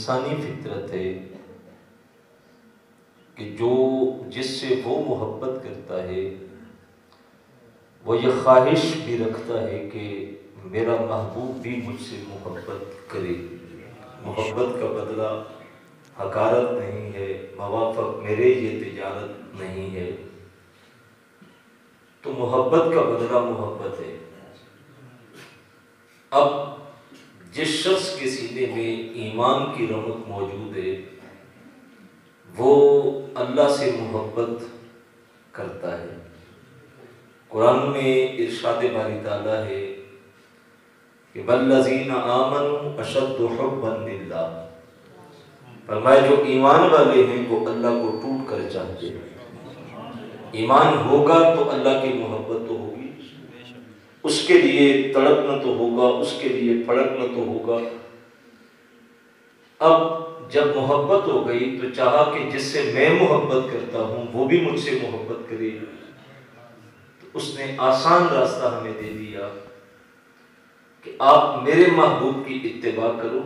انسانی فطرت ہے کہ جو جس سے وہ محبت کرتا ہے وہ یہ خواہش بھی رکھتا ہے کہ میرا محبوب بھی مجھ سے محبت کرے۔ محبت کا بدلہ حقارت نہیں ہے، موافق میرے یہ تجارت نہیں ہے، تو محبت کا بدلہ محبت ہے۔ اب جس شخص کے سینے میں ایمان کی رمق موجود ہے وہ اللہ سے محبت کرتا ہے۔ قرآن میں ارشاد باری تعالیٰ ہے کہ وَالَّذِينَ آمَنُوا أَشَدُّ حُبًّا لِلَّهِ، فرمایا جو ایمان والے ہیں وہ اللہ کو ٹوٹ کر چاہتے ہیں۔ ایمان ہوگا تو اللہ کی محبت تو ہوگی، اس کے لیے تڑپنا تو ہوگا، اس کے لیے پھڑکنا تو ہوگا۔ اب جب محبت ہو گئی تو چاہا کہ جس سے میں محبت کرتا ہوں وہ بھی مجھ سے محبت کرے، تو اس نے آسان راستہ ہمیں دے دیا کہ آپ میرے محبوب کی اتباع کرو،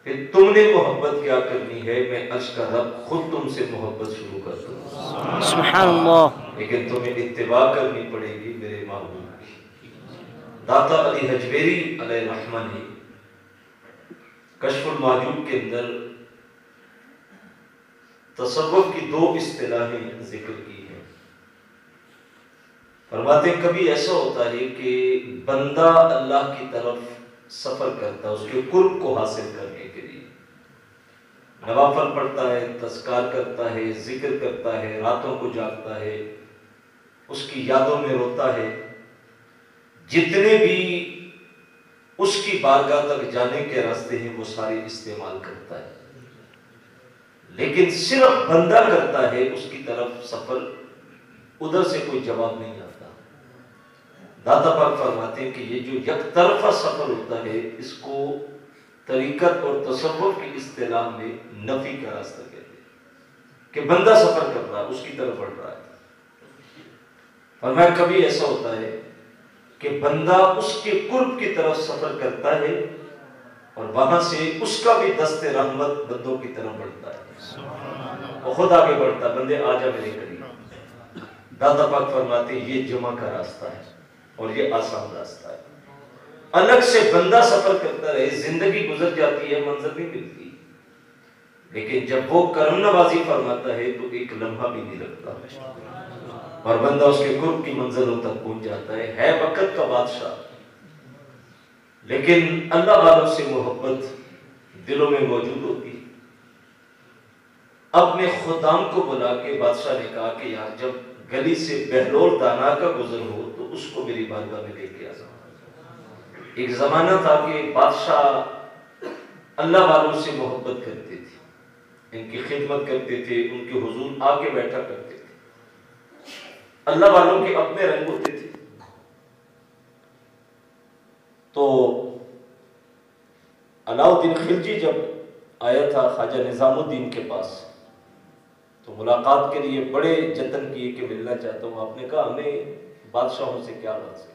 پھر تم نے محبت کیا کرنی ہے، میں عرش کا رب خود تم سے محبت شروع کر دوں۔ سبحان اللہ۔ لیکن تمہیں اتباع کرنی پڑے گی میرے محبوب کی۔ داتا علی حجویری علیہ رحمہ نے کشف المحجوب کے اندر تصوف کی دو اصطلاحیں ذکر کی ہیں۔ فرماتے ہیں کبھی ایسا ہوتا ہے کہ بندہ اللہ کی طرف سفر کرتا ہے اس کے قرب کو حاصل کرنے کے لیے، نوافل پڑھتا ہے، تذکار کرتا ہے، ذکر کرتا ہے، راتوں کو جاگتا ہے، اس کی یادوں میں روتا ہے، جتنے بھی اس کی بارگاہ تک جانے کے راستے ہیں وہ سارے استعمال کرتا ہے، لیکن صرف بندہ کرتا ہے اس کی طرف سفر، ادھر سے کوئی جواب نہیں آتا۔ داتا پاک فرماتے ہیں کہ یہ جو یک طرفہ سفر ہوتا ہے اس کو طریقت اور تصوف کی اصطلاح میں نفی کا راستہ کہتے ہیں، کہ بندہ سفر کر رہا ہے، اس کی طرف بڑھ رہا ہے۔ فرمایا کبھی ایسا ہوتا ہے کہ بندہ اس کے قرب کی طرف سفر کرتا ہے اور وہاں سے اس کا بھی دست رحمت بندوں کی طرف بڑھتا ہے، وہ خود آگے بڑھتا ہے، بندے آ جا میرے قریب۔ داتا پاک فرماتے ہیں یہ جمع کا راستہ ہے اور یہ آسان راستہ ہے۔ الگ سے بندہ سفر کرتا رہے، زندگی گزر جاتی ہے، منظر نہیں ملتی، لیکن جب وہ کرم نوازی فرماتا ہے تو ایک لمحہ بھی نہیں لگتا اور بندہ اس کے قرب کی منزلوں تک پہنچ جاتا ہے وقت کا بادشاہ۔ لیکن اللہ والوں سے محبت دلوں میں موجود ہوتی ہے۔ اپنے خدام کو بلا کے بادشاہ نے کہا کہ یار جب گلی سے بہلول دانا کا گزر ہو تو اس کو میری بارگاہ میں لے کے آ۔ ایک زمانہ تھا کہ بادشاہ اللہ والوں سے محبت کرتے تھے، ان کی خدمت کرتے تھے، ان کے حضور آ کے بیٹھا کرتے تھے، اللہ والوں کے اپنے رنگ ہوتے تھے۔ تو علاؤ الدین خلجی جب آیا تھا خواجہ نظام الدین کے پاس تو ملاقات کے لیے بڑے جتن کیے کہ ملنا چاہتا ہوں۔ آپ نے کہا ہمیں بادشاہوں سے کیا بات ہے،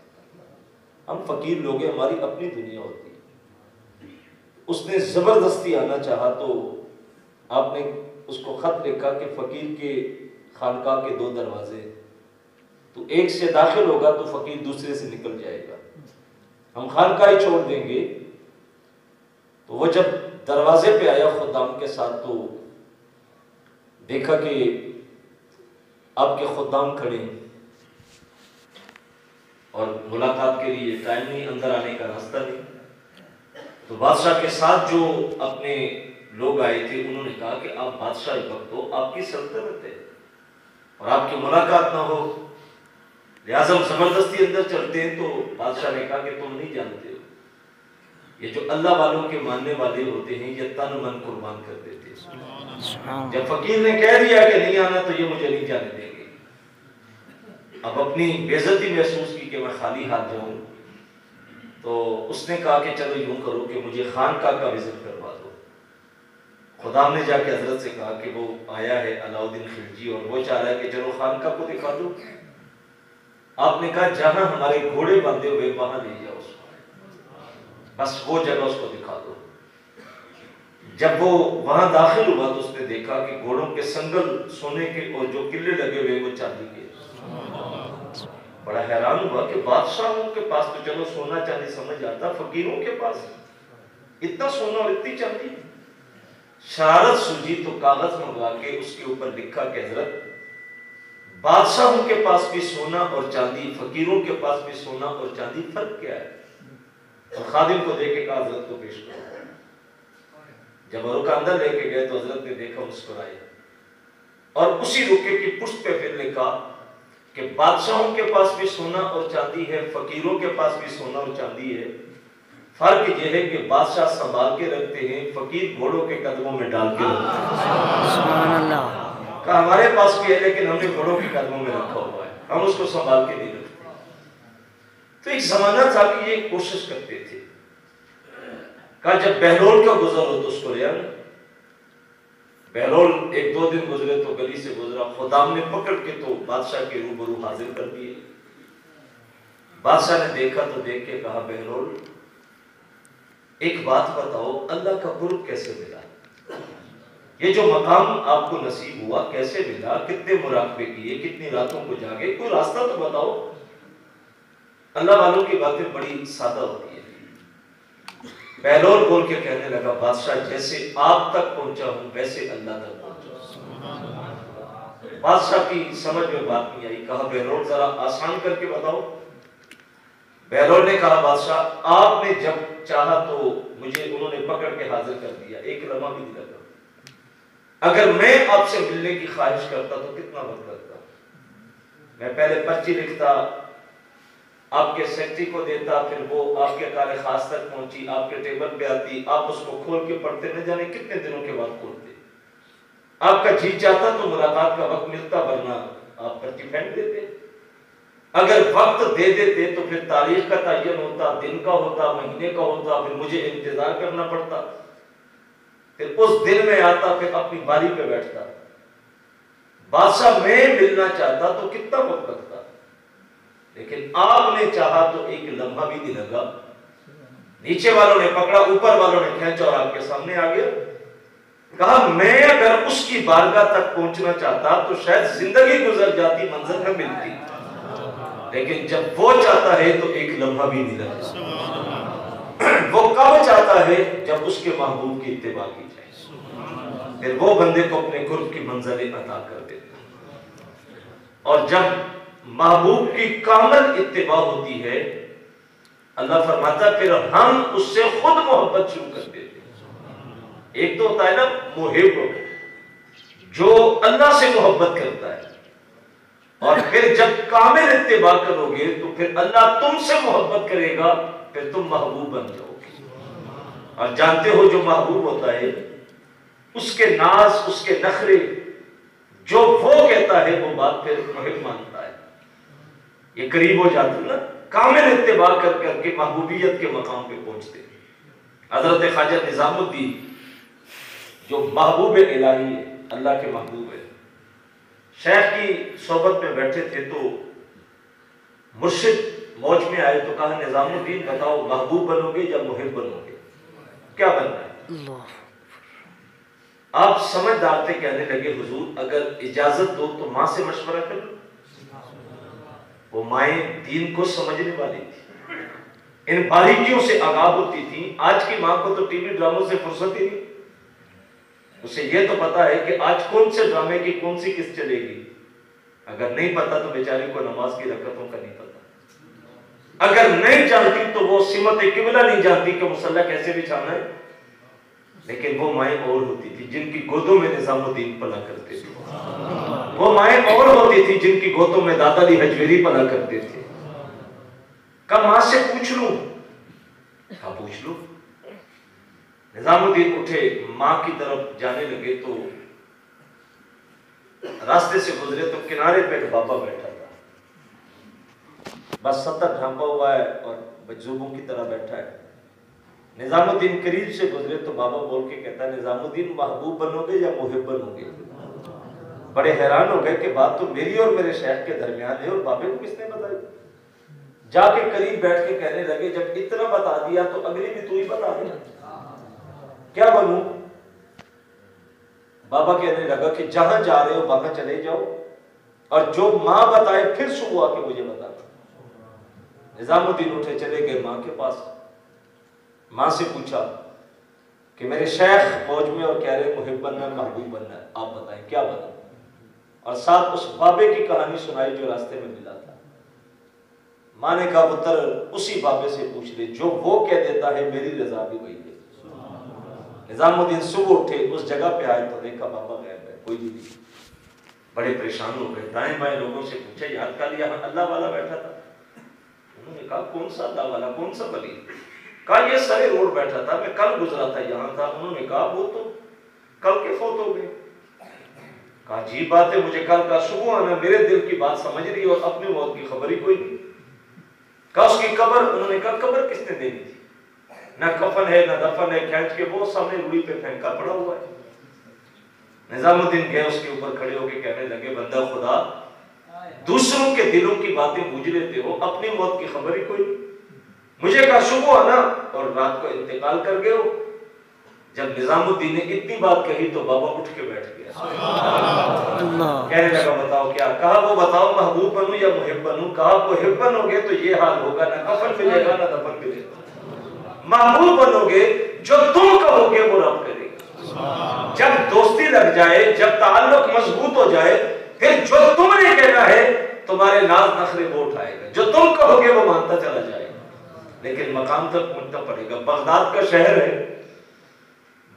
ہم فقیر لوگ ہیں، ہماری اپنی دنیا ہوتی ہے۔ اس نے زبردستی آنا چاہا تو آپ نے اس کو خط لکھا کہ فقیر کے خانقاہ کے دو دروازے، تو ایک سے داخل ہوگا تو فقیر دوسرے سے نکل جائے گا، ہم خانقاہ ہی چھوڑ دیں گے۔ تو وہ جب دروازے پہ آیا خدام کے ساتھ تو دیکھا کہ آپ کے خدام کھڑے ہیں اور ملاقات کے لیے ٹائم نہیں، اندر آنے کا راستہ نہیں۔ تو بادشاہ کے ساتھ جو اپنے لوگ آئے تھے انہوں نے کہا کہ آپ بادشاہ وقت ہو، آپ کی سلطنت ہے اور آپ کی ملاقات نہ ہو، لہٰذا ہم زبردستی اندر چلتے ہیں۔ تو بادشاہ نے کہا کہ تم نہیں جانتے ہو، یہ جو اللہ والوں کے ماننے والے ہوتے ہیں یہ تن من قربان کر دیتے ہیں۔ جب فقیر نے کہہ دیا کہ نہیں آنا تو یہ مجھے نہیں جانے دیں گے، اب اپنی بے عزتی محسوس کی کہ میں خالی ہاتھ جاؤں، تو اس نے کہا کہ چلو یوں کرو کہ مجھے خانقاہ کا وزٹ کروا دو۔ خدام نے جا کے حضرت سے کہا کہ وہ آیا ہے علاؤ الدین خلجی اور وہ چاہ رہا ہے کہ چلو خانقاہ کو دکھا دو۔ آپ نے کہا جہاں ہمارے گھوڑے باندھے ہوئے وہاں لے جاؤ اس کو، بس وہ جگہ اس کو دکھا دو۔ جب وہ وہاں داخل ہوا تو اس نے دیکھا کہ گھوڑوں کے سنگل سونے کے اور جو قلعے لگے ہوئے وہ چاندی کے. بڑا حیران ہوا کہ بادشاہوں کے پاس تو چلو سونا چاندی سمجھ آتا، فقیروں کے پاس اتنا سونا اور اتنی چاندی. شرارت سوجی تو کاغذ منگوا کے اس کے اوپر لکھا کہ حضرت بادشاہوں کے پاس بھی سونا اور چاندی، فقیروں کے پاس بھی سونا اور چاندی، فرق کیا ہے؟ اور خادم کو دے کے کہا حضرت کو پیش کرو. جب وہ رکا اندر لے کے گئے تو حضرت نے دیکھا مسکرائے اور اسی رکے کی پشت پہ پھر لکھا کہ بادشاہوں کے پاس بھی سونا اور چاندی ہے، فقیروں کے پاس بھی سونا اور چاندی ہے، فرق یہ ہے کہ بادشاہ سنبھال کے رکھتے ہیں، فقیر گھوڑوں کے قدموں میں ڈال کے رکھتے ہیں. سبحان اللہ. کہا ہمارے پاس بھی ہے لیکن ہم نے گھوڑوں کے قدموں میں رکھا ہوا ہے، ہم اس کو سنبھال کے نہیں رکھتے. تو ایک زمانہ تھا کہ یہ کوشش کرتے تھے. کہا جب بہلول کا گزر ہو تو اس کو لے آنا. بہلول ایک دو دن گزرے تو گلی سے گزرا، خدام نے پکڑ کے تو بادشاہ کے روبرو حاضر کر دیے. بادشاہ نے دیکھا تو دیکھ کے کہا بہلول ایک بات بتاؤ، اللہ کا قرب کیسے ملا؟ یہ جو مقام آپ کو نصیب ہوا کیسے ملا؟ کتنے مراقبے کیے، کتنی راتوں کو جاگے؟ کوئی راستہ تو بتاؤ. اللہ والوں کی باتیں بڑی سادہ ہوتی ہے. بہلول بول کے کہنے لگا بادشاہ جیسے آپ تک پہنچا ہوں ویسے اللہ تک پہنچا ہوں. بادشاہ کی سمجھ میں بات نہیں آئی. کہا بہلول ذرا آسان کر کے بتاؤ. بہلول نے کہا بادشاہ آپ نے جب چاہا تو مجھے انہوں نے پکڑ کے حاضر کر دیا، ایک لمحہ بھی نہیں لگا. اگر میں آپ سے ملنے کی خواہش کرتا تو کتنا وقت لگتا؟ میں پہلے پرچی لکھتا، آپ کے سیکرٹری کو دیتا، پھر وہ آپ کے کار خاص تک پہنچی، آپ کے ٹیبل پہ آتی، آپ اس کو کھول کے پڑھتے، نہ جانے کتنے دنوں کے بعد کھولتے. آپ کا جی چاہتا تو ملاقات کا وقت ملتا، ورنہ آپ پرچی پھینک دیتے. اگر وقت دے دیتے تو پھر تاریخ کا تعین ہوتا، دن کا ہوتا، مہینے کا ہوتا، پھر مجھے انتظار کرنا پڑتا، پھر اس دن میں آتا، پھر اپنی باری پہ بیٹھتا. بادشاہ میں ملنا چاہتا تو کتنا وقت لگتا، لیکن آپ نے چاہا تو ایک لمحہ بھی نہیں لگا. نیچے والوں نے پکڑا، اوپر والوں نے کھینچا اور آپ کے سامنے آ گیا. کہا میں اگر اس کی بارگاہ تک پہنچنا چاہتا تو شاید زندگی گزر جاتی، منزل نہ ملتی، لیکن جب وہ چاہتا ہے تو ایک لمحہ بھی نہیں لگتا. وہ کب چاہتا ہے؟ جب اس کے محبوب کی اتباع کی جائے، پھر وہ بندے کو اپنے قرب کی منزلیں عطا کر دیتا. اور جب محبوب کی کامل اتباع ہوتی ہے اللہ فرماتا پھر ہم اس سے خود محبت شروع کر دیتے. ایک تو ہوتا ہے نا محب، جو اللہ سے محبت کرتا ہے، اور پھر جب کامل اتباع کرو گے تو پھر اللہ تم سے محبت کرے گا، پھر تم محبوب بن جاؤ گے. اور جانتے ہو جو محبوب ہوتا ہے اس کے ناز، اس کے نخرے، جو وہ کہتا ہے وہ بات پھر محب مانتا ہے. یہ قریب ہو جاتا ہے نا، کامل اتباع کر کر کے محبوبیت کے مقام پہ پہنچتے. حضرت خواجہ نظام الدین جو محبوب الہی ہے، اللہ کے محبوب ہے، شیخ کی صحبت میں بیٹھے تھے تو مرشد موج میں آئے تو کہا نظام الدین بتاؤ محبوب بنو گے یا محب بنو گے؟ کیا بننا ہے؟ آپ سمجھدار تھے، کہنے لگے حضور اگر اجازت دو تو ماں سے مشورہ کر لو. وہ مائیں دین کو سمجھنے والی تھی، ان باریکیوں سے آگاہ ہوتی تھی. آج کی ماں کو تو ٹی وی ڈراموں سے فرصت ہی نہیں. اسے یہ تو پتا ہے کہ آج کون سے ڈرامے کی کون سی قسط چلے گی. اگر نہیں پتا تو بیچاری کو نماز کی رکعتوں کا نہیں پتا. اگر نہیں جانتی تو وہ سمت قبلہ نہیں جانتی کہ مصلی کیسے بچھانا ہے. لیکن وہ مائیں اور ہوتی تھی جن کی گودوں میں نظام الدین پلا کرتے تھے. وہ مائیں اور ہوتی تھی جن کی گودوں میں دادا علی حجویری پلا کرتے تھے. کب ماں سے پوچھ لوں؟ کہا پوچھ لوں. نظام الدین اٹھے، ماں کی طرف جانے لگے تو راستے سے گزرے تو کنارے پہ ایک بابا بیٹھا تھا، بس ستر ڈھانپا ہوا ہے اور مجذوبوں کی طرح بیٹھا ہے. نظام الدین قریب سے گزرے تو بابا بول کے کہتا ہے نظام الدین محبوب بنو گے یا محب بنو گے؟ بڑے حیران ہو گئے کہ بات تو میری اور میرے شیخ کے درمیان ہے اور بابے کو کس نے بتائی. جا کے قریب بیٹھ کے کہنے لگے جب اتنا بتا دیا تو اگلی بھی تو ہی بتا دے. کیا بنوں؟ بابا کہنے لگا کہ جہاں جا رہے ہو وہاں چلے جاؤ اور جو ماں بتائے پھر صبح آ کے مجھے بتانا۔ نظام الدین اٹھے چلے گئے ماں کے پاس، ماں سے پوچھا کہ میرے شیخ فوج میں اور کہہ رہے محب بننا ہے محبوب بننا ہے، آپ بتائیں کیا بننا، اور ساتھ اس بابے کی کہانی سنائی جو راستے میں ملا تھا۔ ماں نے کہا پتر اسی بابے سے پوچھ لے، جو وہ کہہ دیتا ہے میری رضا بھی وہی ہے۔ نظام الدین صبح اٹھے اس جگہ پہ آئے تو دیکھا بابا غائب ہے، کوئی بھی نہیں۔ بڑے پریشان ہو گئے، دائیں بائیں لوگوں سے پوچھا یاد کر یہاں اللہ والا بیٹھا تھا؟ انہوں نے کہا کون سا اللہ والا، کون سا ولی؟ کہا یہ سارے روڈ بیٹھا تھا، میں کل گزرا تھا یہاں تھا۔ انہوں نے کہا وہ تو کل کے فوت ہو گئے۔ کہا عجیب بات ہے، مجھے کل کا صبح آنا، میرے دل کی بات سمجھ رہی اور اپنی موت کی خبر ہی کوئی نہیں۔ کہا اس کی قبر؟ انہوں نے کہا قبر کس نے دینی تھی، نہ کفن ہے نہ دفن ہے، کھینچ کے وہ سامنے روڑی پہ پھینکا پڑا ہوا ہے۔ نظام الدین گئے اس کے اوپر کھڑے ہو کے کہنے لگے بندہ خدا، دوسروں کے دلوں کی باتیں بوجھ لیتے ہو، اپنی موت کی خبر ہی کوئی نہیں۔ مجھے کہا صبح آنا اور رات کو انتقال کر گئے ہو۔ جب نظام الدین نے اتنی بات کہی تو بابا اٹھ کے بیٹھ گیا، کہنے لگا بتاؤ کیا؟ کہا وہ بتاؤ محبوب بنوں یا محب بنوں؟ کہا محب بنو گے تو یہ حال ہوگا، نہ کفن ملے گا نہ دفن ملے گا۔ محبوب بنو گے جو تم کہو گے وہ رب کرے گا۔ جب دوستی لگ جائے، جب تعلق مضبوط ہو جائے، پھر جو تم نے کہنا ہے تمہارے ناز نخرے وہ اٹھائے گا، جو تم کہو گے وہ مانتا چلا جائے گا، لیکن مقام تک پہنچنا پڑے گا۔ بغداد کا شہر ہے،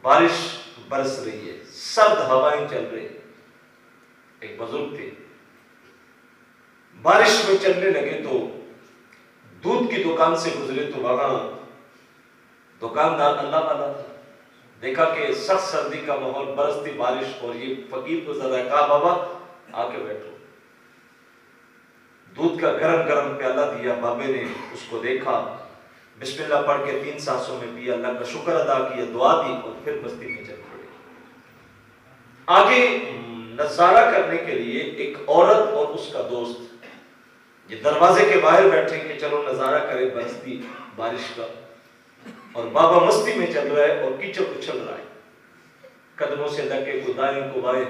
بارش برس رہی ہے، سرد ہوائیں چل رہی۔ ایک بزرگ تھے، بارش میں چلنے لگے تو دودھ کی دکان سے گزرے تو وہاں دکاندار اللہ والا تھا۔ دیکھا کہ سخت سردی کا ماحول، برستی بارش، اور یہ فقیر کو ذرا کہا بابا آ کے بیٹھو۔ دودھ کا گرم گرم پیالہ دیا، بابے نے اس کو دیکھا، بسم اللہ پڑھ کے 3 سانسوں میں پیا، اللہ کا شکر ادا کیا، دعا دی اور پھر بستی میں چل پڑے۔ آگے نظارہ کرنے کے لیے ایک عورت اور اس کا دوست یہ دروازے کے باہر بیٹھے کہ چلو نظارہ کرے برستی بارش کا، اور بابا مستی میں چل رہا ہے اور کیچڑ اچھل رہا ہے، قدموں سے لگے کو دائیں کو بائیں۔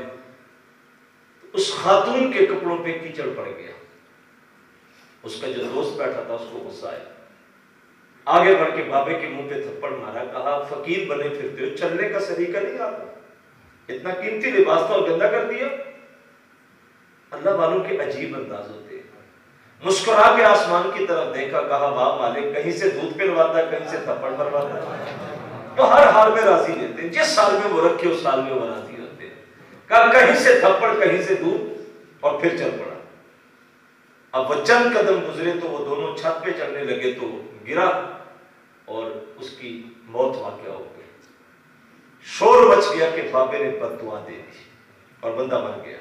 اس خاتون کے کپڑوں پہ کیچڑ پڑ گیا، اس کا جو دوست بیٹھا تھا اس کو غصہ آیا، آگے بڑھ کے بابے کے منہ پہ تھپڑ مارا، کہا فقیر بنے پھرتے ہو، چلنے کا سلیقہ نہیں آتا، اتنا قیمتی لباس تھا اور گندا کر دیا۔ اللہ والوں کے عجیب انداز ہوتے ہیں۔ مسکرا کے آسمان کی طرف دیکھا، کہا واہ مالک، کہیں سے دودھ پلواتا ہے کہیں سے تھپڑ مرواتا ہے، تو ہر حال میں راضی رہتے ہیں، جس سال میں وہ رکھے اس سال میں وہ راضی رہتے ہیں۔ کہا کہیں سے تھپڑ کہیں سے دودھ، اور پھر چل پڑا۔ اب وہ چند قدم گزرے تو وہ دونوں چھت پہ چڑھنے لگے تو گرا اور اس کی موت واقع ہو گئی۔ شور مچ گیا کہ بابے نے بد دعا دے دی اور بندہ مر گیا۔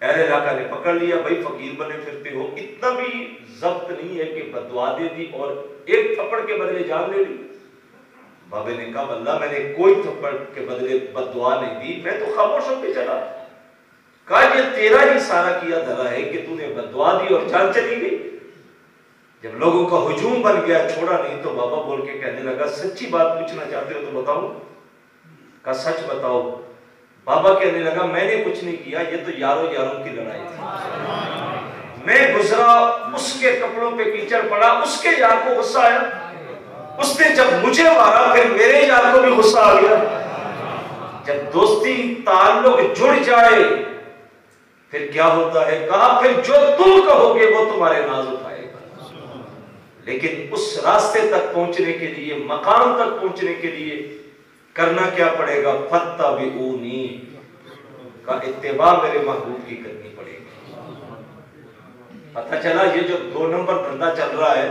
اہل علاقہ نے پکڑ لیا، بھائی فقیر بنے پھرتے ہو، اتنا بھی ضبط نہیں ہے کہ بد دعا دے دی اور ایک تھپڑ کے بدلے جان لے لی۔ بابے نے کہا واللہ میں نے کوئی تھپڑ کے بدلے بد دعا نہیں دی، میں تو خاموش ہو کے چلا۔ کہا یہ تیرا ہی سارا کیا دھرا ہے کہ تو نے بد دعا دی اور جان چلی گئی۔ جب لوگوں کا ہجوم بن گیا چھوڑا نہیں تو بابا بول کے کہنے لگا سچی بات پوچھنا چاہتے ہو تو بتاؤ؟ کہا سچ بتاؤ۔ بابا کہنے لگا میں نے کچھ نہیں کیا، یہ تو یاروں یاروں کی لڑائی تھی۔ میں گزرا، اس کے کپڑوں پہ کیچڑ پڑا، اس کے یار کو غصہ آیا، اس نے جب مجھے مارا پھر میرے یار کو بھی غصہ آ گیا۔ جب دوستی تعلق جڑ جائے پھر کیا ہوتا ہے؟ کہا پھر جو تم کہو گے وہ تمہارے ناز اٹھائے گا، لیکن اس راستے تک پہنچنے کے لیے، مقام تک پہنچنے کے لیے کرنا کیا پڑے گا؟ فَاتَّبِعُونِی کا اتباع میرے محبوب کی کرنی پڑے گی۔ پتہ چلا یہ جو 2 نمبر دھندا چل رہا ہے،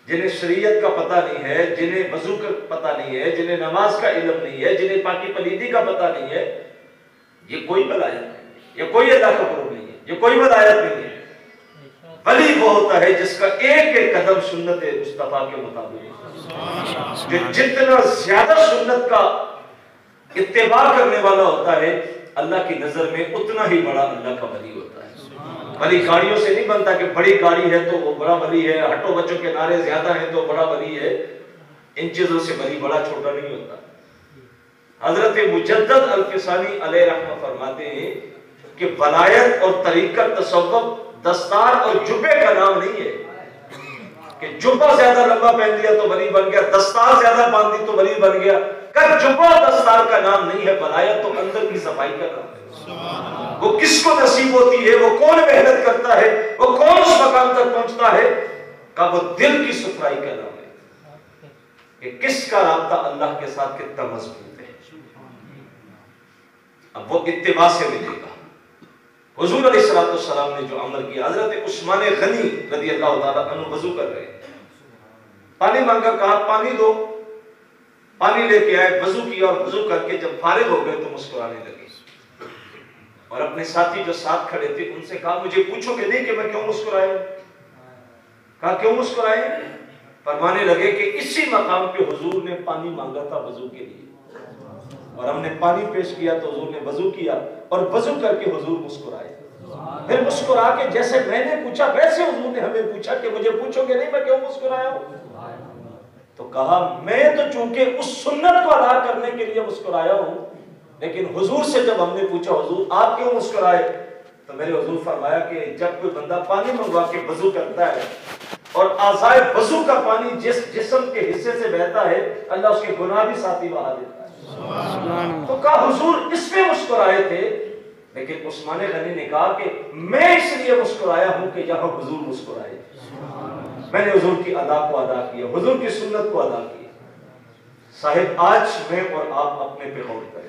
جنہیں شریعت کا پتہ نہیں ہے، جنہیں وضو کا پتہ نہیں ہے، جنہیں نماز کا علم نہیں ہے، جنہیں پاکی پلیدی کا پتہ نہیں ہے، یہ کوئی ولایت نہیں ہے، یہ کوئی اللہ کا قرب نہیں ہے، یہ کوئی ولایت نہیں ہے۔ ولی وہ ہوتا ہے جس کا ایک ایک قدم سنت مصطفیٰ کے مطابق، جو جتنا زیادہ سنت کا اتباع کرنے والا ہوتا ہے اللہ کی نظر میں اتنا ہی بڑا اللہ کا ولی ہوتا ہے۔ ولی گاڑیوں سے نہیں بنتا کہ بڑی گاڑی ہے تو وہ بڑا ولی ہے، ہٹو بچوں کے نعرے زیادہ ہیں تو بڑا ولی ہے، ان چیزوں سے ولی بڑا چھوٹا نہیں ہوتا۔ حضرت مجدد الفسانی علیہ رحمہ فرماتے ہیں کہ ولایت اور طریقت تصوف دستار اور جبے کا نام نہیں ہے کہ جبہ زیادہ لمبا پہن لیا تو ولی بن گیا، دستار زیادہ باندھ دی تو ولی بن گیا۔ کہ جبہ دستار کا نام نہیں ہے، ولایت تو اندر کی صفائی کا نام ہے۔ وہ کس کو نصیب ہوتی ہے، وہ کون محنت کرتا ہے، وہ کون اس مقام تک پہنچتا ہے، کہ وہ دل کی صفائی کا نام ہے کہ کس کا رابطہ اللہ کے ساتھ کتنا مضبوط ہے۔ اب وہ اتباع سے ملے گا۔ حضور علیہ السلام نے جو عمل کیا، حضرت عثمان غنی رضی اللہ تعالیٰ عنہ وضو کر رہے ہیں، پانی مانگا، کہا پانی دو، پانی لے کے آئے، وضو کیا اور وضو کر کے جب فارغ ہو گئے تو مسکرانے لگے اور اپنے ساتھی جو ساتھ کھڑے تھے ان سے کہا مجھے پوچھو کہ نہیں کہ میں کیوں مسکرائے؟ کہا کیوں مسکرائے؟ فرمانے لگے کہ اسی مقام پہ حضور نے پانی مانگا تھا وضو کے لیے اور ہم نے پانی پیش کیا تو حضور نے وضو کیا اور وضو کر کے حضور مسکرائے۔ پھر مسکرا کے جیسے میں نے پوچھا ویسے حضور نے ہمیں پوچھا کہ مجھے پوچھو کہ نہیں میں کیوں مسکرایا ہوں؟ تو کہا میں تو چونکہ اس سنت کو ادا کرنے کے لیے مسکرایا ہوں، لیکن حضور سے جب ہم نے پوچھا حضور آپ کیوں مسکرائے تو میرے حضور فرمایا کہ جب کوئی بندہ پانی منگوا کے وضو کرتا ہے اور اعضائے وضو کا پانی جس جسم کے حصے سے بہتا ہے اللہ اس کے گناہ بھی ساتھ ہی بہا دیتا ہے۔ تو کہا حضور اس میں مسکرائے تھے، لیکن عثمان غنی نے کہا کہ میں اس لیے مسکرایا ہوں کہ یہاں حضور مسکرائے، میں نے حضور کی ادا کو ادا کیا، حضور کی سنت کو ادا کیا۔ صاحب آج میں اور آپ اپنے پہ غور کریں،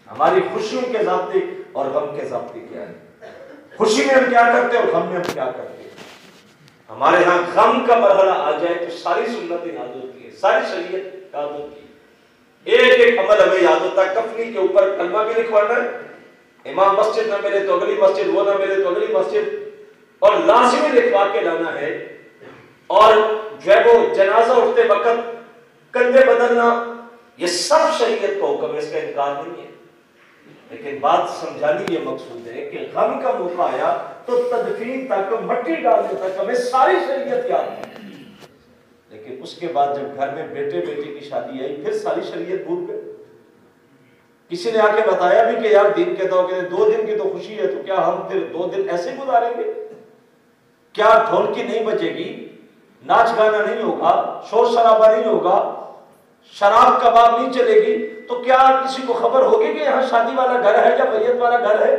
ہماری خوشیوں کے ضابطے اور غم کے ضابطے کیا ہے؟ خوشی میں ہم کیا کرتے ہیں اور غم میں ہم کیا کرتے ہیں؟ ہمارے ہاں غم کا مرحلہ آ جائے تو ساری سنتیں یاد ہوتی ہیں، ساری شریعت یاد ہوتی ہے، ایک ایک عمل ہمیں یاد ہوتا ہے۔ کفنی کے اوپر کلمہ بھی لکھوانا ہے، امام مسجد نہ ملے تو اگلی مسجد، وہ نہ ملے تو اگلی مسجد، اور لازمی لکھوا کے لانا ہے، اور جو ہے وہ جنازہ اٹھتے وقت کندھے بدلنا، یہ سب شریعت کا حکم ہے، اس کا انکار نہیں ہے۔ لیکن بات سمجھانی یہ مقصود ہے کہ غم کا موقع آیا تو تدفین تک، مٹی ڈالنے تک ہمیں ساری شریعت یاد ہے، لیکن اس کے بعد جب گھر میں بیٹے بیٹی کی شادی آئی پھر ساری شریعت بھول گئے۔ کسی نے آ کے بتایا بھی کہ یار دین کہتا ہو کہ 2 دن کی تو خوشی ہے، تو کیا ہم پھر 2 دن ایسے گزاریں گے؟ کیا ڈھولکی نہیں بجے گی، ناچ گانا نہیں ہوگا، شور شرابہ نہیں ہوگا، شراب کباب نہیں چلے گی، تو کیا کسی کو خبر ہوگی کہ یہاں شادی والا گھر ہے یا میت والا گھر ہے؟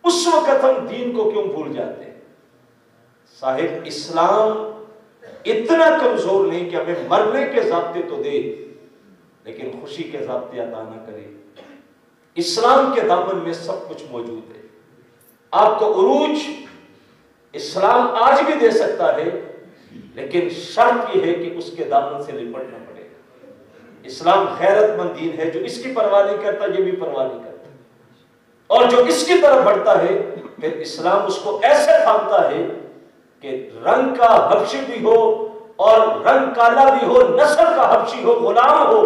اس وقت ہم دین کو کیوں بھول جاتے ہیں؟ صاحب اسلام اتنا کمزور نہیں کہ ہمیں مرنے کے ضابطے تو دے لیکن خوشی کے ضابطے ادا نہ کرے۔ اسلام کے دامن میں سب کچھ موجود ہے، آپ کو عروج اسلام آج بھی دے سکتا ہے، لیکن شرط یہ ہے کہ اس کے دامن سے لپٹنا پڑے گا۔ اسلام غیرت مند دین ہے، جو اس کی پرواہ نہیں کرتا یہ بھی پرواہ نہیں کرتا، اور جو اس کی طرف بڑھتا ہے پھر اسلام اس کو ایسے تھامتا ہے کہ رنگ کا حبشی بھی ہو اور رنگ کالا بھی ہو، نسل کا حبشی ہو، غلام ہو،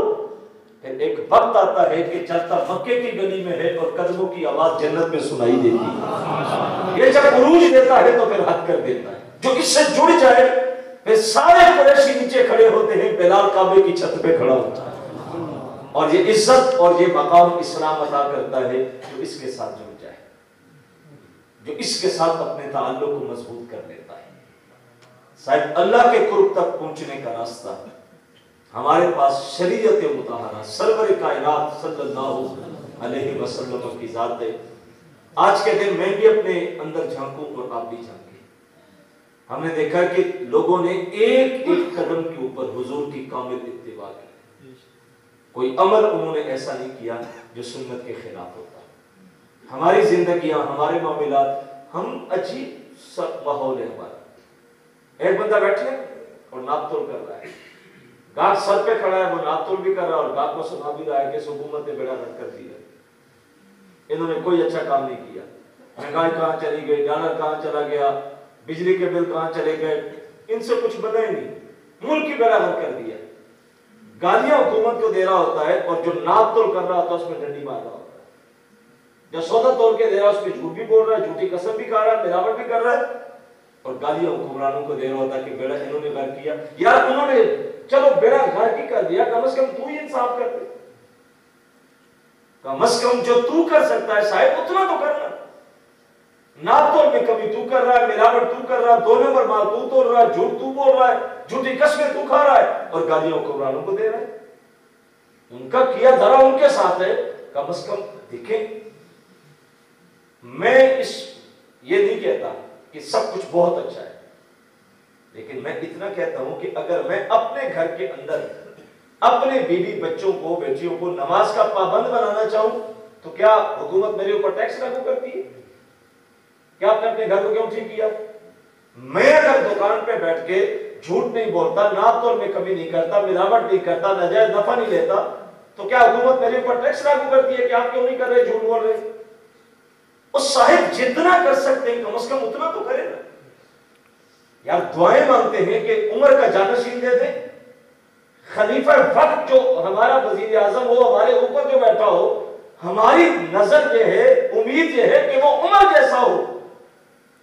پھر ایک وقت آتا ہے کہ چلتا مکے کی گلی میں ہے اور قدموں کی آواز جنت میں سنائی دیتی ہے۔ یہ جب عروج دیتا ہے تو پھر حد کر دیتا ہے، جو اس سے جڑ جائے پھر سارے قریشی نیچے کھڑے ہوتے ہیں، بلال کعبے کی چھت پہ کھڑا ہوتا ہے، اور یہ عزت اور یہ مقام اسلام عطا کرتا ہے جو اس کے ساتھ جڑ جائے، جو اس کے ساتھ اپنے تعلق کو مضبوط کر لیتا ہے۔ صاحب اللہ کے قرب تک پہنچنے کا راستہ ہمارے پاس شریعت مطہرہ سرور کائنات صلی اللہ علیہ وسلم کی ذات ہے۔ آج کے دن میں بھی اپنے اندر جھانکوں اور آپ بھی جھانکیں، ہم نے دیکھا کہ لوگوں نے ایک ایک قدم کے اوپر حضور کی کامل اتباع کی، کوئی عمل انہوں نے ایسا نہیں کیا جو سنت کے خلاف ہوتا۔ ہماری زندگیاں، ہمارے معاملات، ہم عجیب سا ماحول ہے ہمارا۔ ایک بندہ بیٹھے اور ناپ تول کر رہا ہے، گاہک سر پہ کھڑا ہے، وہ ناپ تول بھی کر رہا ہے اور گاہک کو سنا بھی رہا ہے کہ حکومت نے بیڑا غرق کر دیا، انہوں نے کوئی اچھا کام نہیں کیا، مہنگائی کہاں چلی گئی، ڈالر کہاں چلا گیا، بجلی کے بل کہاں چلے گئے، ان سے کچھ بنا ہی نہیں، ملک کی بیڑا غرق کر دیا۔ گالیاں حکومت کو دے رہا ہوتا ہے اور جو ناپ تول کر رہا ہوتا ہے اس میں ڈنڈی مار رہا ہوتا ہے، جو سودا تول کے دے رہا ہے اس پہ جھوٹ بھی بول رہا ہے، جھوٹی قسم بھی کھا رہا ہے، ملاوٹ بھی کر رہا ہے، اور گالیاں حکمرانوں کو دے رہا ہوتا ہے کہ بیڑا انہوں نے غرق کیا۔ یار انہوں نے چلو بیڑا گھر کی کر دیا، کم از کم تو ہی انصاف کر دے، کم از کم جو تو کر سکتا ہے صاحب اتنا تو کرنا۔ ناپ تول میں کمی تو کر رہا ہے، ملاوٹ تو کر رہا ہے، 2 نمبر مال تو توڑ رہا ہے، جھوٹ تو بول رہا ہے، جھوٹی قسمیں تو کھا رہا ہے، اور گالیاں حکمرانوں کو دے رہا ہے۔ ان کا کیا ذرا ان کے ساتھ ہے، کم از کم دیکھیں۔ میں یہ نہیں کہتا کہ سب کچھ بہت اچھا ہے، لیکن میں اتنا کہتا ہوں کہ اگر میں اپنے گھر کے اندر اپنے بیوی بچوں کو بیٹیوں کو نماز کا پابند بنانا چاہوں تو کیا حکومت میرے اوپر ٹیکس لاگو کرتی ہے؟ کیا آپ نے اپنے گھر کو کیوں ٹھیک کیا؟ میں اگر دکان پہ بیٹھ کے جھوٹ نہیں بولتا، ناپ تول میں کمی نہیں کرتا، ملاوٹ نہیں کرتا، ناجائز نفع نہیں لیتا، تو کیا حکومت میرے اوپر ٹیکس لاگو کرتی ہے کہ آپ کیوں نہیں کر رہے، جھوٹ بول رہے؟ اس صاحب جتنا کر سکتے ہیں کم از کم اتنا تو کرے نا یار۔ دعائیں مانگتے ہیں کہ عمر کا جانشین دے دیں، خلیفہ وقت جو ہمارا وزیر اعظم ہو، ہمارے اوپر جو بیٹھا ہو، ہماری نظر یہ ہے، امید یہ ہے کہ وہ عمر جیسا ہو،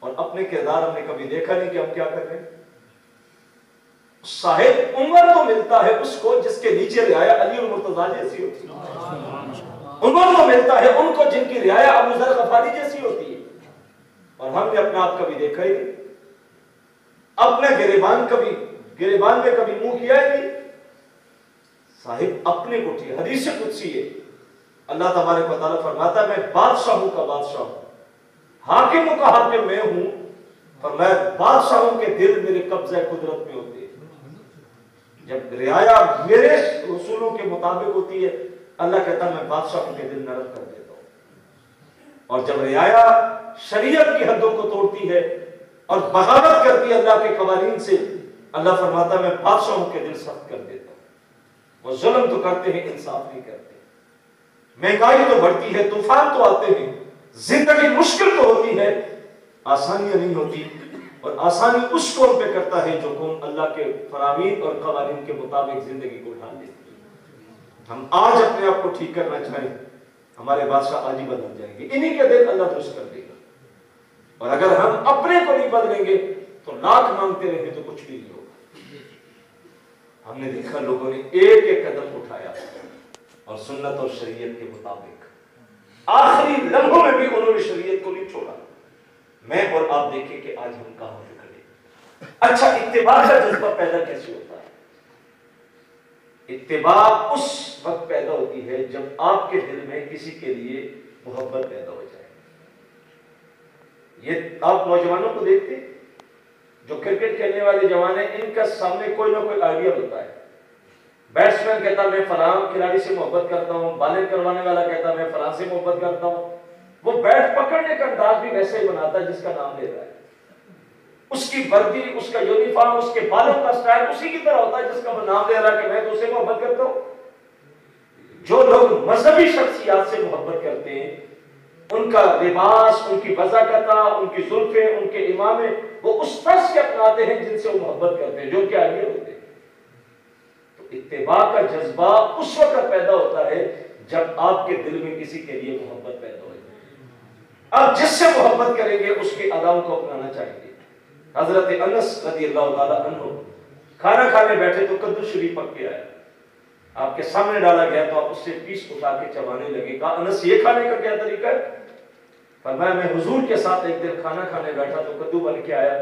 اور اپنے کردار ہم نے کبھی دیکھا نہیں کہ ہم کیا کر رہے ہیں۔ صاحب عمر تو ملتا ہے اس کو جس کے نیچے رعایا علی المرتضیٰ جیسی ہوتی ہے، عمر تو ملتا ہے ان کو جن کی رعایا ابو ذر غفاری جیسی ہوتی ہے، اور ہم نے اپنا آپ کبھی دیکھا ہی نہیں، اپنے گریبان میں کبھی منہ کیا ہی نہیں۔ صاحب اپنے کو ٹھیک، حدیث قدسی ہے، اللہ تبارک و تعالیٰ فرماتا ہے میں بادشاہوں کا بادشاہ ہوں، حاکموں کا حاکم میں ہوں، اور میں بادشاہوں کے دل میرے قبضہ قدرت میں ہوتے ہیں۔ جب رعایا میرے اصولوں کے مطابق ہوتی ہے، اللہ کہتا ہے میں بادشاہوں کے دل نرم کر دیتا ہوں، اور جب رعایا شریعت کی حدوں کو توڑتی ہے اور بغاوت کرتی ہے اللہ کے قوانین سے، اللہ فرماتا ہے میں بادشاہوں کے دل سخت کر دیتا ہوں۔ وہ ظلم تو کرتے ہیں، انصاف نہیں کرتے، مہنگائی تو بڑھتی ہے، طوفان تو آتے ہیں، زندگی مشکل تو ہوتی ہے، آسانیاں نہیں ہوتی، اور آسانی اس قوم پہ کرتا ہے جو قوم اللہ کے فرامین اور قوانین کے مطابق زندگی کو ڈھال لیتی ہے۔ ہم آج اپنے آپ کو ٹھیک کرنا چاہیں، ہمارے بادشاہ آج ہی بدل جائیں گے، انہی کے دل اللہ درست کر دے گا، اور اگر ہم اپنے کو نہیں بدلیں گے تو لاکھ مانگتے رہیں تو کچھ بھی نہیں ہوگا۔ ہم نے دیکھا لوگوں نے ایک ایک قدم اٹھایا اور سنت اور شریعت کے مطابق آخری لمحوں میں بھی انہوں نے شریعت کو نہیں چھوڑا۔ میں اور آپ دیکھیں کہ آج ہم کہاں پہ کھڑے۔ اچھا، اتباع کا جذبہ پیدا کیسے ہوتا ہے؟ اتباع اس وقت پیدا ہوتی ہے جب آپ کے دل میں کسی کے لیے محبت پیدا ہو جائے۔ یہ آپ نوجوانوں کو دیکھتے ہیں جو کرکٹ کھیلنے والے جوان ہیں، ان کا سامنے کوئی نہ کوئی آئیڈیا ہوتا ہے۔ بیٹسمین کہتا میں فلاں کھلاڑی سے محبت کرتا ہوں، بالنگ کروانے والا کہتا میں فلاں سے محبت کرتا ہوں، وہ بیٹ پکڑنے کا انداز بھی ویسے ہی بناتا ہے جس کا نام لے رہا ہے، اس کی وردی، اس کا یونیفارم، اس کے بالوں کا سٹائل اسی کی طرح ہوتا ہے جس کا وہ نام لے رہا ہے کہ میں تو اسے محبت کرتا ہوں۔ جو لوگ مذہبی شخصیات سے محبت کرتے ہیں، ان کا لباس، ان کی وضاقتہ، ان کی زلفیں، ان کے امامے، وہ اس فرض کے اپناتے ہیں جن سے وہ محبت کرتے ہیں، جو ان کے آگے ہوتے ہیں۔ تو اتباع کا جذبہ اس وقت پیدا ہوتا ہے جب آپ کے دل میں کسی کے لیے محبت پیدا ہو جائے۔ آپ جس سے محبت کریں گے اس کے اداؤں کو اپنانا چاہیں گے۔ حضرت انس رضی اللہ تعالیٰ عنہ کھانا کھانے بیٹھے تو کدو شریف پک کے آیا، آپ کے سامنے ڈالا گیا تو آپ اس سے پیس اٹھا کے چبانے لگے۔ کہا انس یہ کھانے کا کیا طریقہ ہے؟ فرمایا میں حضور کے ساتھ ایک دن کھانا کھانے بیٹھا تو کدو بن کے آیا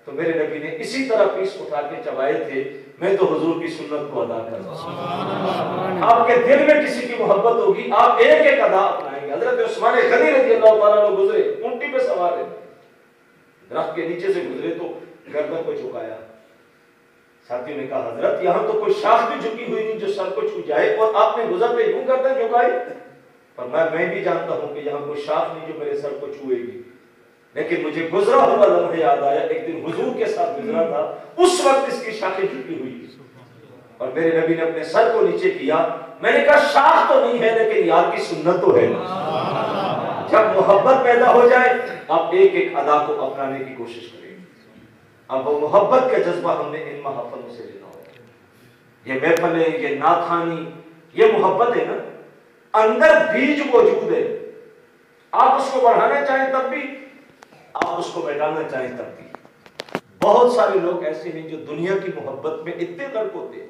تو میرے نبی نے اسی طرح پیس اٹھا کے چبائے تھے، میں تو حضور کی سنت کو ادا کرتا ہوں۔ آپ کے دل میں کسی کی محبت ہوگی، آپ ایک ایک ادا اپنائیں گے۔ حضرت عثمان غنی رضی اللہ تعالیٰ عنہ گزرے، اونٹی پہ سوار ہے، درخت کے نیچے سے گزرے تو گردن کو جھکایا۔ ساتھیوں نے کہا حضرت یہاں تو کوئی شاخ بھی جھکی ہوئی نہیں جو سر کو چھو جائے، اور آپ نے گزر پہ یوں گردن جھکائی؟ فرمایا میں بھی جانتا ہوں کہ یہاں کوئی شاخ نہیں جو میرے سر کو چھوئے گی، لیکن مجھے گزرا ہوا لمحہ یاد آیا، ایک دن حضور کے ساتھ گزرا تھا، اس وقت اس کی شاخیں جھکی ہوئی اور میرے نبی نے اپنے سر کو نیچے کیا، میں نے کہا شاخ تو نہیں ہے لیکن یار کی سنت تو ہے۔ جب محبت پیدا ہو جائے آپ ایک ایک ادا کو اپنانے کی کوشش کریں۔ اب وہ محبت کا جذبہ ہم نے ان محفلوں سے لینا ہوگا۔ یہ محفلیں، یہ نعت خوانی، یہ محبت ہے نا، اندر بیج موجود ہے، آپ اس کو بڑھانا چاہیں تب بھی، آپ اس کو مٹانا چاہیں تب بھی۔ بہت سارے لوگ ایسے ہیں جو دنیا کی محبت میں اتنے غرق ہوتے ہیں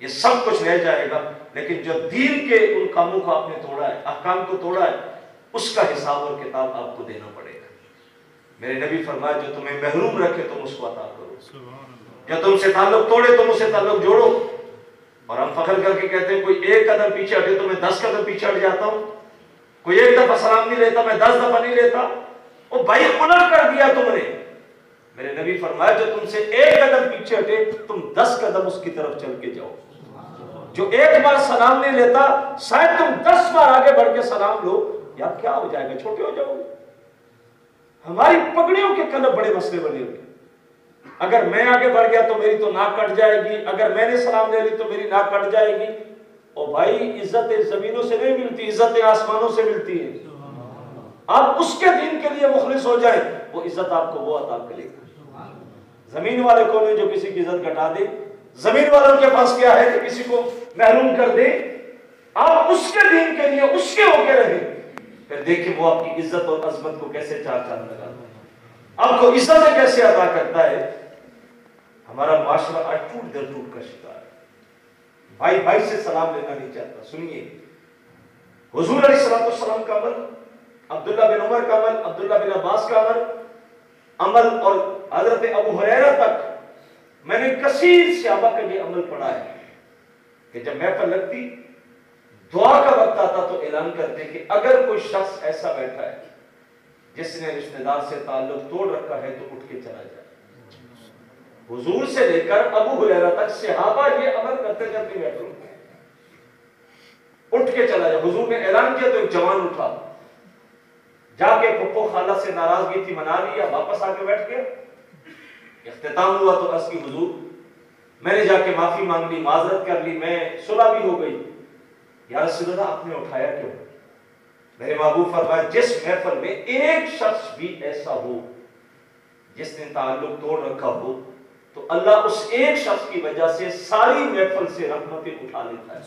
یہ سب کچھ رہ جائے گا، لیکن جو دین کے ان کاموں کو آپ نے توڑا ہے، احکام کو توڑا ہے، اس کا حساب اور کتاب آپ کو دینا پڑے گا۔ میرے نبی فرمایا جو تمہیں محروم رکھے تم اس کو عطا کرو، جو تم سے تعلق توڑے تم اسے تعلق جوڑو۔ اور ہم فخر کر کے کہتے ہیں کوئی ایک قدم پیچھے ہٹے تو میں 10 قدم پیچھے ہٹ جاتا ہوں، کوئی ایک دفعہ سلام نہیں لیتا میں 10 دفعہ نہیں لیتا۔ وہ بھائی الٹ کر دیا تم نے۔ میرے نبی فرمایا جو تم سے ایک قدم پیچھے ہٹے تم 10 قدم اس کی طرف چل کے جاؤ۔ جو ایک بار سلام نہیں لیتا شاید تم 10 بار آگے بڑھ کے سلام لو، یار کیا ہو جائے گا، چھوٹے ہو جاؤ گے۔ ہماری پگڑیوں کے کلب بڑے مسئلے بنے ہوئے، اگر میں آگے بڑھ گیا تو میری تو ناک کٹ جائے گی، اگر میں نے سلام لے لی تو میری ناک کٹ جائے گی۔ اور بھائی عزت زمینوں سے نہیں ملتی، عزت آسمانوں سے ملتی ہے۔ آپ اس کے دین کے لیے مخلص ہو جائیں، وہ عزت آپ کو وہ عطا کرے گا۔ زمین والے کون ہیں جو کسی کی عزت گھٹا دے؟ زمین والوں کے پاس کیا ہے کہ کسی کو محروم کر دے؟ آپ اس کے دین کے لیے اس کے ہو کے رہیں، پھر دیکھیں وہ آپ کی عزت اور عظمت کو کیسے چار چاند لگاتا ہے، آپ کو عزت کیسے عطا کرتا ہے۔ ہمارا معاشرہ آج ٹوٹ در ٹوٹ کا شکار ہے، بھائی بھائی سے سلام لینا نہیں چاہتا۔ سنیے حضور علیہ السلام کا عمل، عبداللہ بن عمر کا عمل، عبداللہ بن عباس کا عمل اور حضرت ابو ہریرہ تک میں نے کثیر صحابہ کا یہ عمل پڑھا ہے کہ جب محفل لگتی دعا کا وقت آتا تو اعلان کرتے کہ اگر کوئی شخص ایسا بیٹھا ہے جس نے رشتہ دار سے تعلق توڑ رکھا ہے تو اٹھ کے چلا جائے۔ حضور سے لے کر ابو ہریرہ تک صحابہ یہ عمل کرتے جب بھی بیٹھے اٹھ کے چلا جائے۔ حضور نے اعلان کیا تو ایک جوان اٹھا، جا کے پھپھو خالہ سے ناراضگی تھی منا لیا، واپس آ کے بیٹھ گیا۔ اختتام ہوا تو عرض کی حضور میں نے جا کے معافی مانگ لی، معذرت کر لی، میں صلح بھی ہو گئی۔ یا رسول اللہ آپ نے اٹھایا کیوں؟ میرے محبوب فرمایا جس محفل میں ایک شخص بھی ایسا ہو جس نے تعلق توڑ رکھا ہو تو اللہ اس ایک شخص کی وجہ سے ساری محفل سے رحمتیں اٹھا لیتا ہے۔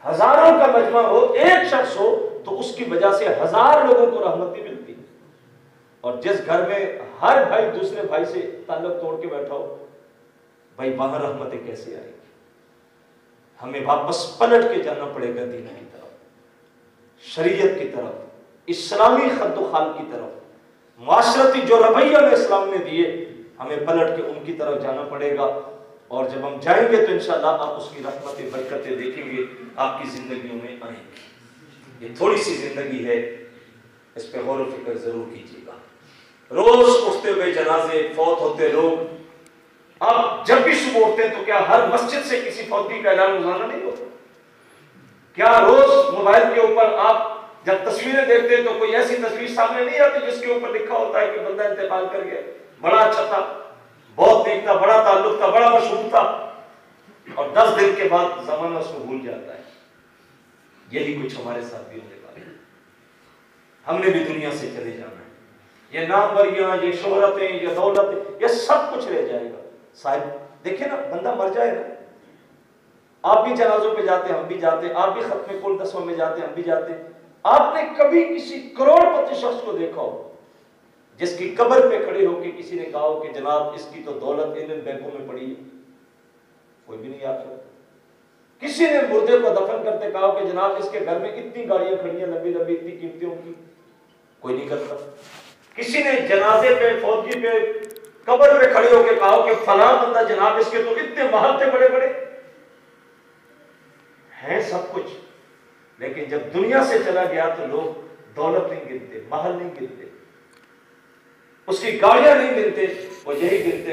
ہزاروں کا مجمع ہو، ایک شخص ہو تو اس کی وجہ سے 1000 لوگوں کو رحمتیں ملتی ہیں۔ اور جس گھر میں ہر بھائی دوسرے بھائی سے تعلق توڑ کے بیٹھا ہو، بھائی وہاں رحمتیں کیسے آئیں گی؟ ہمیں واپس پلٹ کے جانا پڑے گا دین کی طرف، شریعت کی طرف، اسلامی خط و خال کی طرف، معاشرتی جو رویہ میں اسلام نے دیے ہمیں پلٹ کے ان کی طرف جانا پڑے گا۔ اور جب ہم جائیں گے تو انشاءاللہ آپ اس کی رحمتیں برکتیں دیکھیں گے، آپ کی زندگیوں میں آئیں گی۔ یہ تھوڑی سی زندگی ہے، اس پہ غور و فکر ضرور کیجیے گا۔ روز اٹھتے ہوئے جنازے، فوت ہوتے لوگ، آپ جب بھی صبح اٹھتے ہیں تو کیا ہر مسجد سے کسی فوتی کا اعلان روزانہ نہیں ہوتا؟ کیا روز موبائل کے اوپر آپ جب تصویریں دیکھتے ہیں تو کوئی ایسی تصویر سامنے نہیں آتی جس کے اوپر لکھا ہوتا ہے کہ بندہ انتقال کر گیا، بڑا اچھا تھا، بہت نیک تھا، بڑا تعلق تھا، بڑا مشہور تھا، اور 10 دن کے بعد زمانہ اس کو بھول جاتا ہے۔ یہی کچھ ہمارے ساتھ بھی ہونے والا ہے، ہم نے بھی دنیا سے چلے جانا ہے۔ یہ ناموریاں، یہ شہرتیں، یہ دولت، یہ سب کچھ رہ جائے گا۔ صاحب دیکھیں نا، بندہ مر جائے نا، آپ بھی جنازوں پہ جاتے ہم بھی جاتے، آپ بھی ختم کل دسوں میں جاتے ہم بھی جاتے۔ آپ نے کبھی کسی کروڑ پتی شخص کو دیکھا ہو جس کی قبر پہ کھڑے ہو کے کسی نے کہا ہو کہ جناب اس کی تو دولت ان بینکوں میں پڑی ہے؟ کوئی بھی نہیں یاد کرتا۔ کسی نے مردے کو دفن کرتے کہا ہو کہ جناب اس کے گھر میں اتنی گاڑیاں کھڑی ہیں لمبی لمبی، اتنی قیمتیں کی؟ کوئی نہیں کرتا۔ کسی نے جنازے پہ، فوتگی پہ، قبر پہ کھڑے ہو کے کہا ہو کہ فلاں بندہ جناب اس کے تو اتنے محل تھے بڑے بڑے ہیں، سب کچھ، لیکن جب دنیا سے چلا گیا تو لوگ دولت نہیں گنتے، محل نہیں گنتے، اس کی گاڑیاں نہیں گنتے، وہ یہی گنتے